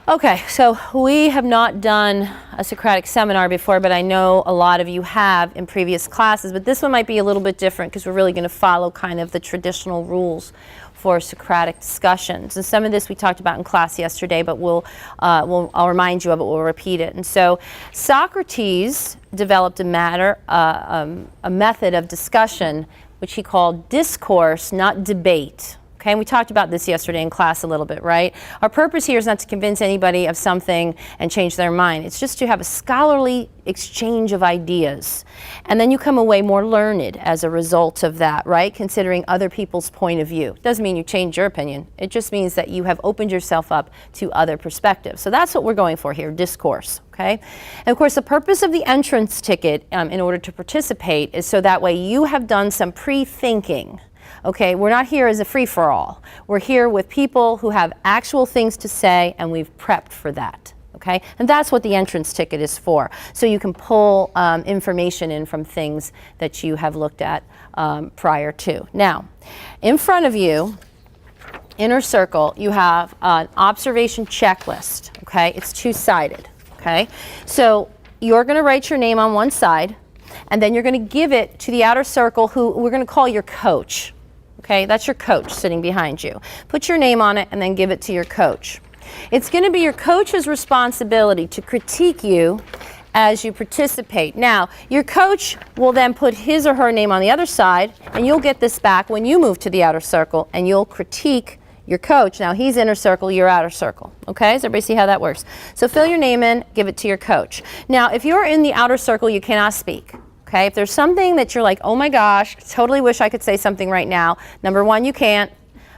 Okay, so we have not done a Socratic seminar before, but I know a lot of you have in previous classes, but this one might be a little bit different because we're really going to follow kind of the traditional rules for Socratic discussions. And some of this we talked about in class yesterday, but I'll remind you of it, we'll repeat it. And so Socrates developed a method of discussion which he called discourse, not debate. Okay, and we talked about this yesterday in class a little bit, right? Our purpose here is not to convince anybody of something and change their mind. It's just to have a scholarly exchange of ideas. And then you come away more learned as a result of that, right? Considering other people's point of view. Doesn't mean you change your opinion. It just means that you have opened yourself up to other perspectives. So that's what we're going for here, discourse. Okay? And of course, the purpose of the entrance ticket in order to participate is so that way you have done some pre-thinking. Okay, we're not here as a free-for-all. We're here with people who have actual things to say, and we've prepped for that. Okay, and that's what the entrance ticket is for. So you can pull information in from things that you have looked at prior to. Now, in front of you, inner circle, you have an observation checklist. Okay, it's two-sided. Okay, so you're going to write your name on one side, and then you're going to give it to the outer circle, who we're going to call your coach. Okay, that's your coach sitting behind you. Put your name on it and then give it to your coach. It's going to be your coach's responsibility to critique you as you participate. Now, your coach will then put his or her name on the other side, and you'll get this back when you move to the outer circle, and you'll critique your coach. Now, he's inner circle, you're outer circle. Okay, does everybody see how that works? So fill your name in, give it to your coach. Now, if you're in the outer circle, you cannot speak. Okay, if there's something that you're like, oh my gosh, totally wish I could say something right now, number one, you can't.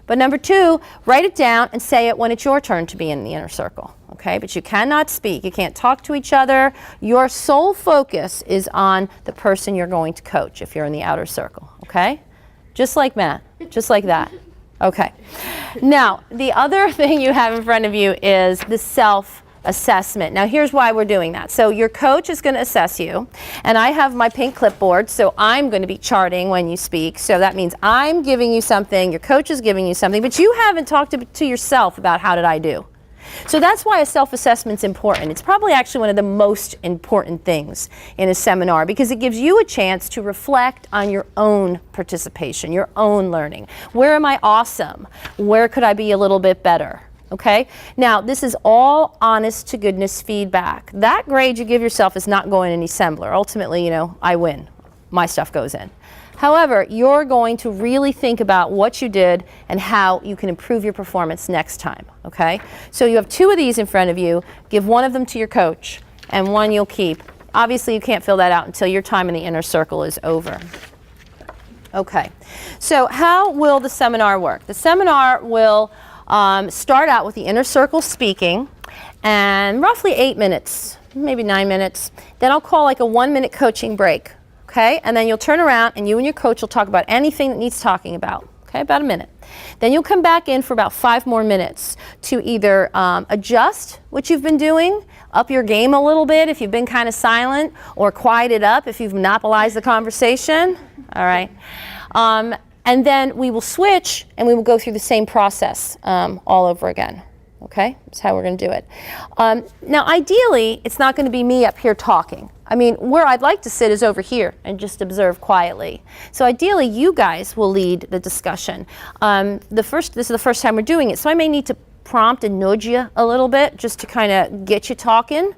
But number two, write it down and say it when it's your turn to be in the inner circle. Okay, but you cannot speak. You can't talk to each other. Your sole focus is on the person you're going to coach if you're in the outer circle. Okay, just like Matt, just like that. Okay, now the other thing you have in front of you is the self-assessment. Now here's why we're doing that. So your coach is going to assess you, and I have my pink clipboard, so I'm going to be charting when you speak. So that means I'm giving you something, your coach is giving you something, but you haven't talked to yourself about how did I do. So that's why a self-assessment's important. It's probably actually one of the most important things in a seminar because it gives you a chance to reflect on your own participation, your own learning. Where am I awesome? Where could I be a little bit better? Okay? Now, this is all honest to goodness feedback. That grade you give yourself is not going in any Assembler. Ultimately, you know, I win. My stuff goes in. However, you're going to really think about what you did and how you can improve your performance next time. Okay? So you have two of these in front of you. Give one of them to your coach, and one you'll keep. Obviously, you can't fill that out until your time in the inner circle is over. Okay. So how will the seminar work? The seminar will start out with the inner circle speaking, and roughly 8 minutes, maybe 9 minutes. Then I'll call like a 1-minute coaching break, okay? And then you'll turn around and you and your coach will talk about anything that needs talking about, okay? About a minute. Then you'll come back in for about 5 more minutes to either adjust what you've been doing, up your game a little bit if you've been kind of silent, or quiet it up if you've monopolized the conversation, all right? And then we will switch and we will go through the same process all over again. Okay? That's how we're going to do it. Now, ideally, it's not going to be me up here talking. I mean, where I'd like to sit is over here and just observe quietly. So ideally, you guys will lead the discussion. This is the first time we're doing it, so I may need to prompt and nudge you a little bit just to kind of get you talking.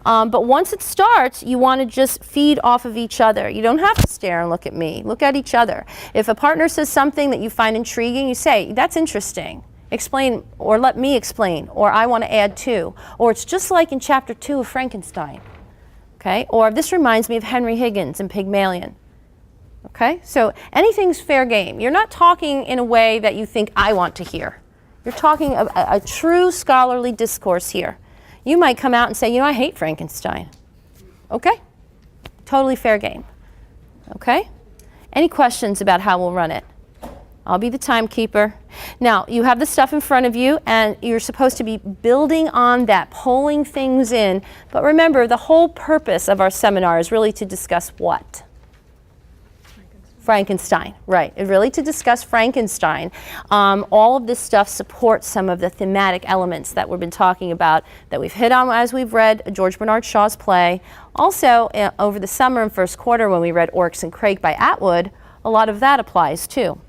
But once it starts, you want to just feed off of each other. You don't have to stare and look at me. Look at each other. If a partner says something that you find intriguing, you say, that's interesting. Explain, or let me explain, or I want to add to. Or it's just like in chapter 2 of Frankenstein. Okay? Or this reminds me of Henry Higgins and Pygmalion. Okay? So anything's fair game. You're not talking in a way that you think I want to hear. You're talking a true scholarly discourse here. You might come out and say, you know, I hate Frankenstein. Okay? Totally fair game. Okay? Any questions about how we'll run it? I'll be the timekeeper. Now, you have the stuff in front of you, and you're supposed to be building on that, pulling things in. But remember, the whole purpose of our seminar is really to discuss what? Frankenstein, right. Really to discuss Frankenstein. All of this stuff supports some of the thematic elements that we've been talking about, that we've hit on as we've read George Bernard Shaw's play. Also, over the summer and first quarter when we read Oryx and Crake by Atwood, a lot of that applies too.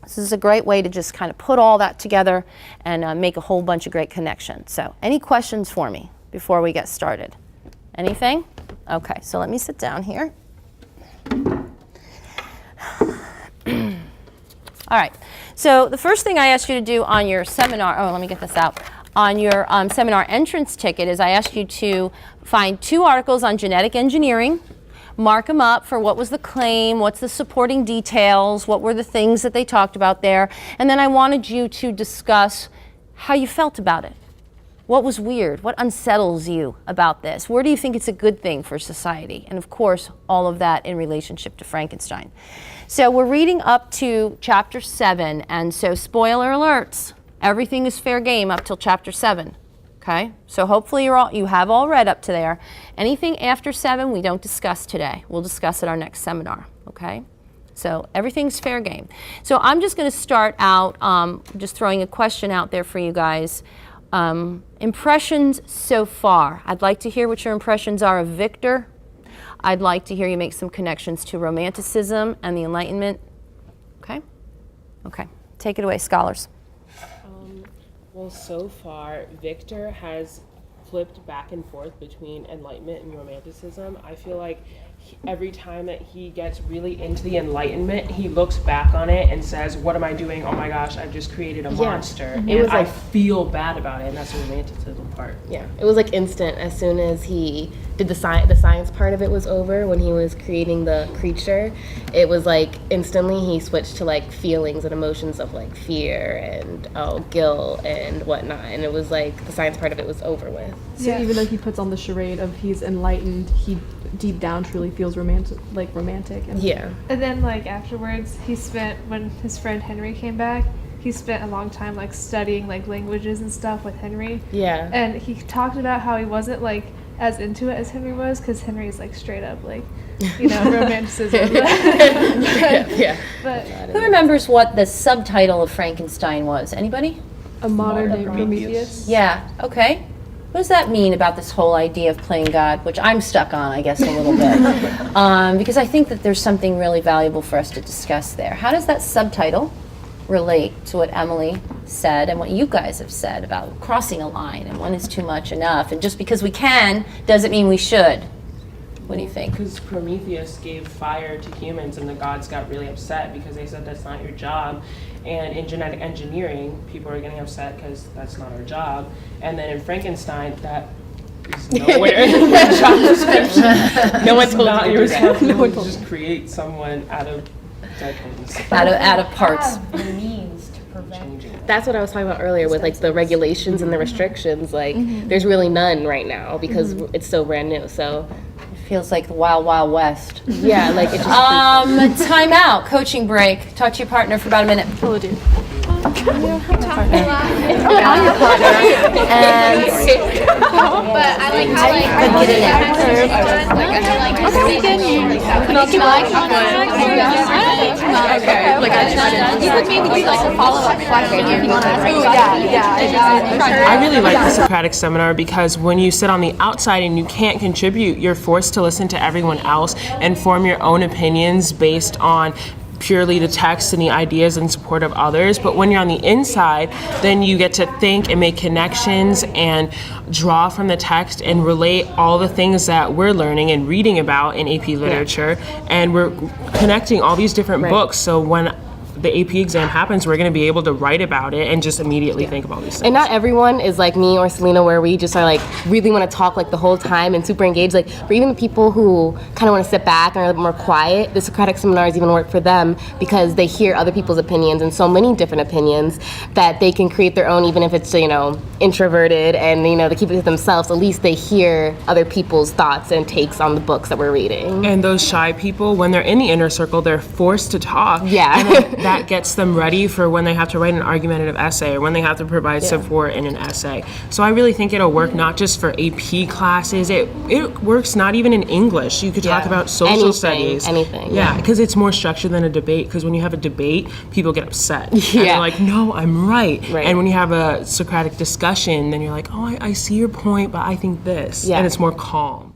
This is a great way to just kind of put all that together and make a whole bunch of great connections. So, any questions for me before we get started? Anything? Okay, so let me sit down here. All right, so the first thing I asked you to do on your seminar, let me get this out, on your seminar entrance ticket is I asked you to find 2 articles on genetic engineering, mark them up for what was the claim, what's the supporting details, what were the things that they talked about there, and then I wanted you to discuss how you felt about it. What was weird? What unsettles you about this? Where do you think it's a good thing for society? And of course, all of that in relationship to Frankenstein. So we're reading up to chapter 7, and so spoiler alerts, everything is fair game up till chapter 7. Okay? So hopefully you have all read up to there. Anything after 7 we don't discuss today. We'll discuss at our next seminar. Okay? So everything's fair game. So I'm just going to start out just throwing a question out there for you guys. Impressions so far. I'd like to hear what your impressions are of Victor. I'd like to hear you make some connections to Romanticism and the Enlightenment. Okay? Okay. Take it away, scholars. Well, so far, Victor has flipped back and forth between Enlightenment and Romanticism. I feel like every time that he gets really into the Enlightenment, he looks back on it and says, what am I doing? Oh my gosh, I've just created a monster. Mm-hmm. And I feel bad about it, and that's the Romanticism part. Yeah, it was like instant. As soon as he did the science part of it was over, when he was creating the creature, it was like instantly he switched to like feelings and emotions of like fear and guilt and whatnot. And it was like the science part of it was over with. So even though he puts on the charade of he's enlightened, he deep down truly feels romantic. And And then like afterwards, when his friend Henry came back, he spent a long time like studying like languages and stuff with Henry. Yeah. And he talked about how he wasn't like as into it as Henry was, because Henry is like straight up like, romanticism. But who remembers what the subtitle of Frankenstein was? Anybody? A modern day Prometheus. Yeah, okay. What does that mean about this whole idea of playing God, which I'm stuck on, I guess, a little bit? Because I think that there's something really valuable for us to discuss there. How does that subtitle relate to what Emily said and what you guys have said about crossing a line and when is too much enough? And just because we can doesn't mean we should. What do you think? Because Prometheus gave fire to humans, and the gods got really upset because they said that's not your job. And in genetic engineering, people are getting upset because that's not our job. And then in Frankenstein, that is nowhere in the job description. No one told you your responsibility to just create someone out of dead things. Out of parts. The means to prevent. That's what I was talking about earlier with like the regulations and the restrictions. Like there's really none right now because it's so brand new. So Feels like the wild, wild west. yeah, like it just Time out, coaching break. Talk to your partner for about a minute. Hello, dude. But I like how I really like the Socratic seminar because when you sit on the outside and you can't contribute, you're forced to listen to everyone else and form your own opinions based on purely the text and the ideas in support of others. But when you're on the inside, then you get to think and make connections and draw from the text and relate all the things that we're learning and reading about in AP literature. And we're connecting all these different books. So when the AP exam happens, we're going to be able to write about it and just immediately think about these things. And not everyone is like me or Selena, where we just are like really want to talk like the whole time and super engaged. Like for even the people who kind of want to sit back and are a little more quiet, the Socratic seminars even work for them because they hear other people's opinions and so many different opinions that they can create their own, even if it's introverted and they keep it to themselves. At least they hear other people's thoughts and takes on the books that we're reading. And those shy people, when they're in the inner circle, they're forced to talk. Yeah. And that gets them ready for when they have to write an argumentative essay or when they have to provide support in an essay. So I really think it'll work not just for AP classes. It works not even in English. You could talk about social studies. Anything. Yeah, because it's more structured than a debate. Because when you have a debate, people get upset. And they're like, no, I'm right. And when you have a Socratic discussion, then you're like, oh, I see your point, but I think this. And it's more calm.